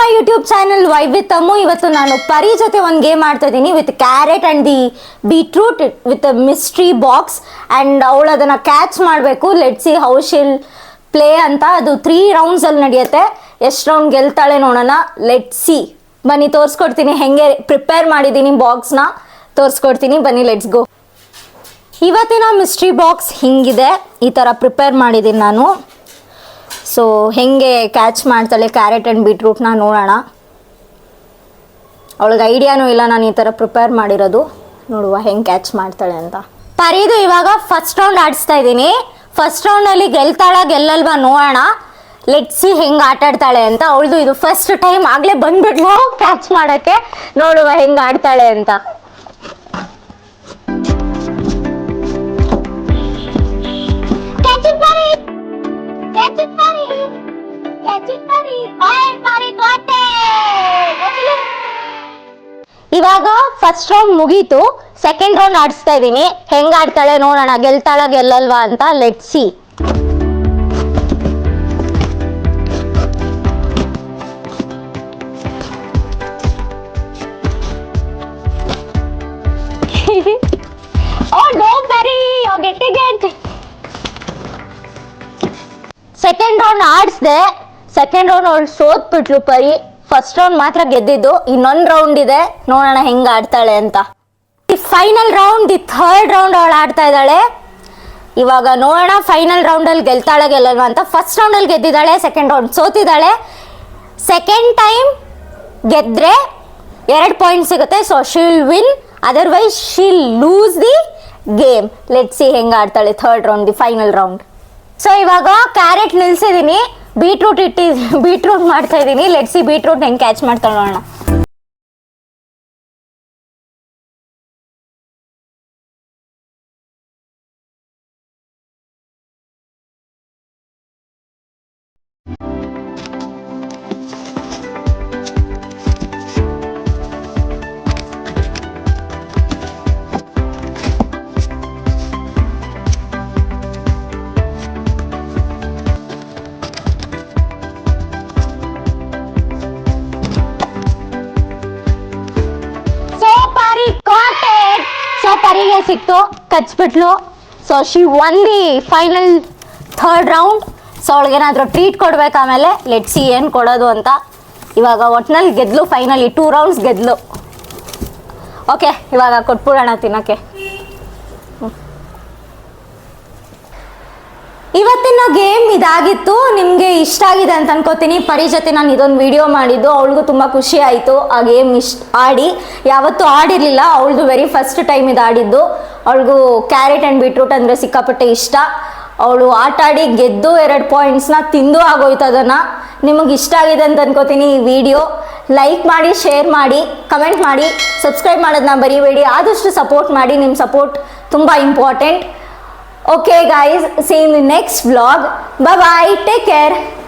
My YouTube channel vibe with Ammu. ಇವತ್ತು ನಾನು ಪರಿ ಜೊತೆ ಒಂದು ಗೇಮ್ ಆಡ್ತಾ ಇದ್ದೀನಿ with carrot and the beetroot with mystery box and ಅವಳು ಅದನ್ನು ಕ್ಯಾಚ್ ಮಾಡಬೇಕು. Let see how she'll play ಅಂತ. ಅದು 3 ರೌಂಡ್ಸಲ್ಲಿ ನಡೆಯುತ್ತೆ. ಎಷ್ಟು ರೌಂಡ್ ಗೆಲ್ತಾಳೆ ನೋಡೋಣ. Let see. ಬನ್ನಿ ತೋರಿಸ್ಕೊಡ್ತೀನಿ ಹೆಂಗೆ ಪ್ರಿಪೇರ್ ಮಾಡಿದ್ದೀನಿ ಬಾಕ್ಸ್ನ ತೋರಿಸ್ಕೊಡ್ತೀನಿ. ಬನ್ನಿ ಲೆಟ್ಸ್ ಗೋ. ಇವತ್ತಿನ ಮಿಸ್ಟ್ರಿ ಬಾಕ್ಸ್ ಹಿಂಗಿದೆ. ಈ ಥರ ಪ್ರಿಪೇರ್ ಮಾಡಿದ್ದೀನಿ ನಾನು. ಸೊ ಹೆಂಗೆ ಕ್ಯಾಚ್ ಮಾಡ್ತಾಳೆ ಕ್ಯಾರೆಟ್ ಆ್ಯಂಡ್ ಬೀಟ್ರೂಟ್ನ ನೋಡೋಣ. ಅವಳಿಗೆ ಐಡಿಯಾನೂ ಇಲ್ಲ ನಾನು ಈ ಥರ ಪ್ರಿಪೇರ್ ಮಾಡಿರೋದು. ನೋಡುವ ಹೆಂಗೆ ಕ್ಯಾಚ್ ಮಾಡ್ತಾಳೆ ಅಂತ. ಪರಿದು ಇವಾಗ ಫಸ್ಟ್ ರೌಂಡ್ ಆಡಿಸ್ತಾ ಇದ್ದೀನಿ. ಫಸ್ಟ್ ರೌಂಡಲ್ಲಿ ಗೆಲ್ತಾಳ ಗೆಲ್ಲಲ್ವಾ ನೋಡೋಣ. ಲೆಟ್ಸಿ ಹೆಂಗೆ ಆಟ ಆಡ್ತಾಳೆ ಅಂತ. ಅವಳದು ಇದು ಫಸ್ಟ್ ಟೈಮ್ ಆಗಲೇ ಬಂದ್ಬಿಡ್ಲು ಕ್ಯಾಚ್ ಮಾಡೋಕ್ಕೆ. ನೋಡುವ ಹೆಂಗೆ ಆಡ್ತಾಳೆ ಅಂತ. ಇವಾಗ ಫಸ್ಟ್ ರೌಂಡ್ ಮುಗೀತು. ಸೆಕೆಂಡ್ ರೌಂಡ್ ಆಡಿಸ್ತಾ ಇದ್ದೀನಿ. ಹೆಂಗ ಆಡ್ತಾಳೆ ನೋಡೋಣ. ಗೆಲ್ತಾಳ ಗೆಲ್ಲಲ್ವಾ ಅಂತ. Let's see. ಸೆಕೆಂಡ್ ರೌಂಡ್ ಆಡಿಸ್ದೆ. ಸೆಕೆಂಡ್ ರೌಂಡ್ ಅವಳು ಸೋತ್ಬಿಟ್ಲು ಪರಿ. ಫಸ್ಟ್ ರೌಂಡ್ ಮಾತ್ರ ಗೆದ್ದಿದ್ದು. ಇನ್ನೊಂದು ರೌಂಡ್ ಇದೆ, ನೋಡೋಣ ಹೆಂಗೆ ಆಡ್ತಾಳೆ ಅಂತ. ಈ final round, the third round ಅವಳು ಆಡ್ತಾ ಇದ್ದಾಳೆ. ಇವಾಗ ನೋಡೋಣ ಫೈನಲ್ ರೌಂಡಲ್ಲಿ ಗೆಲ್ತಾಳೆ ಗೆಲ್ಲಲ್ವಾ ಅಂತ. ಫಸ್ಟ್ ರೌಂಡಲ್ಲಿ ಗೆದ್ದಿದ್ದಾಳೆ, ಸೆಕೆಂಡ್ ರೌಂಡ್ ಸೋತಿದ್ದಾಳೆ. ಸೆಕೆಂಡ್ ಟೈಮ್ ಗೆದ್ದರೆ 2 ಪಾಯಿಂಟ್ ಸಿಗುತ್ತೆ. So she'll win, otherwise she'll lose the game. Let's see ಹೆಂಗೆ ಆಡ್ತಾಳೆ third round, the final round. So ಇವಾಗ ಕ್ಯಾರೆಟ್ ನಿಲ್ಸಿದ್ದೀನಿ, ಬೀಟ್ರೂಟ್ ಮಾಡ್ತಾ ಇದ್ದೀನಿ. ಲೆಟ್ಸ್ ಸಿ ಬೀಟ್ರೂಟ್ ಹೆಂಗೆ ಕ್ಯಾಚ್ ಮಾಡ್ತಾಳೆ ನೋಡೋಣ. ಪರಿಗೆ ಸಿಕ್ತು, ಕಚ್ಬಿಟ್ಲು. So she won the final third round. So ಅವಳಿಗೇನಾದರೂ ಟ್ರೀಟ್ ಕೊಡ್ಬೇಕು ಆಮೇಲೆ. ಲೆಟ್ ಸಿ ಏನು ಕೊಡೋದು ಅಂತ. ಇವಾಗ ಒಟ್ನಲ್ಲಿ ಗೆದ್ಲು, ಫೈನಲಿ 2 ರೌಂಡ್ಸ್ ಗೆದ್ಲು. ಓಕೆ, ಇವಾಗ ಕೊಟ್ಬಿಡೋಣ ತಿನ್ನೋಕ್ಕೆ. ಇವತ್ತಿನ ಗೇಮ್ ಇದಾಗಿತ್ತು. ನಿಮಗೆ ಇಷ್ಟ ಆಗಿದೆ ಅಂತ ಅನ್ಕೋತೀನಿ. ಪರಿ ಜೊತೆ ನಾನು ಇದೊಂದು ವಿಡಿಯೋ ಮಾಡಿದ್ದು. ಅವಳಿಗೂ ತುಂಬ ಖುಷಿ ಆಯಿತು ಆ ಗೇಮ್ ಆಡಿ. ಯಾವತ್ತೂ ಆಡಿರಲಿಲ್ಲ, ಅವಳದು ವೆರಿ ಫಸ್ಟ್ ಟೈಮ್ ಇದು ಆಡಿದ್ದು. ಅವಳಿಗೂ ಕ್ಯಾರೆಟ್ ಆ್ಯಂಡ್ ಬೀಟ್ರೂಟ್ ಅಂದರೆ ಸಿಕ್ಕಾಪಟ್ಟೆ ಇಷ್ಟ. ಅವಳು ಆಟ ಆಡಿ ಗೆದ್ದು 2 ಪಾಯಿಂಟ್ಸ್ನ ತಿಂದು ಆಗೋಯ್ತು ಅದನ್ನು. ನಿಮಗೆ ಇಷ್ಟ ಆಗಿದೆ ಅಂತ ಅನ್ಕೋತೀನಿ ಈ ವಿಡಿಯೋ. ಲೈಕ್ ಮಾಡಿ, ಶೇರ್ ಮಾಡಿ, ಕಮೆಂಟ್ ಮಾಡಿ, ಸಬ್ಸ್ಕ್ರೈಬ್ ಮಾಡೋದನ್ನ ಬರೀಬೇಡಿ. ಆದಷ್ಟು ಸಪೋರ್ಟ್ ಮಾಡಿ. ನಿಮ್ಮ ಸಪೋರ್ಟ್ ತುಂಬ important. Okay guys, see you in the next vlog. Bye bye, take care.